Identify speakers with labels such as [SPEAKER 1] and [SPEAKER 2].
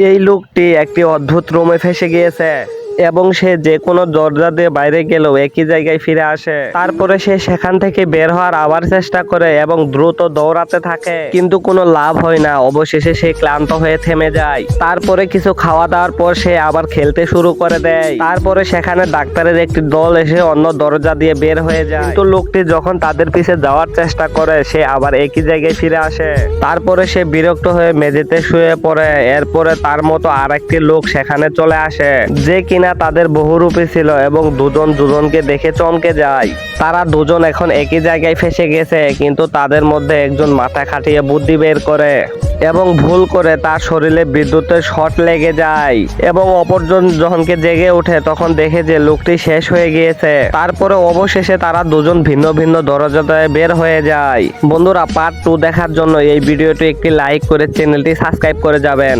[SPEAKER 1] এই লোকটি একটি অদ্ভুত রুমে ফেসে গিয়েছে এবং সে যে কোনো দরজা দিয়ে বাইরে গেলেও একই জায়গায় ফিরে আসে। তারপরে সে সেখান থেকে বের হওয়ার আবার চেষ্টা করে এবং দ্রুত দৌড়াতে থাকে, কিন্তু কোনো লাভ হয় না। অবশেষে সে ক্লান্ত হয়ে থেমে যায়। তারপরে কিছু খাওয়া দাওয়ার পর সে আবার খেলতে শুরু করে দেয়। তারপরে সেখানে ডাক্তারের একটি দল এসে অন্য দরজা দিয়ে বের হয়ে যায়, কিন্তু লোকটি যখন তাদের পিছে যাওয়ার চেষ্টা করে সে আবার একই জায়গায় ফিরে আসে। তারপরে সে বিরক্ত হয়ে মেঝেতে শুয়ে পড়ে। এরপরে তার মতো আর একটি লোক সেখানে চলে আসে, যে কিনা তাদের বহুরূপী ছিল এবং দুজন দুজনকে দেখে চমকে যায়। তারা দুজন এখন একই জায়গায় ফেসে গেছে, কিন্তু তাদের মধ্যে একজন মাথা খাটিয়ে বুদ্ধি বের করে এবং ভুল করে তার শরীরে বিদ্যুতের শর্ট লেগে যায় এবং অপরজন যখনকে জেগে ওঠে তখন দেখে যে লোকটি শেষ হয়ে গিয়েছে। তারপরে অবশেষে তারা দুজন ভিন্ন ভিন্ন দরজাতে বের হয়ে যায়। বন্ধুরা, পার্ট 2 দেখার জন্য এই ভিডিওটি একটি লাইক করে চ্যানেলটি সাবস্ক্রাইব করে যাবেন।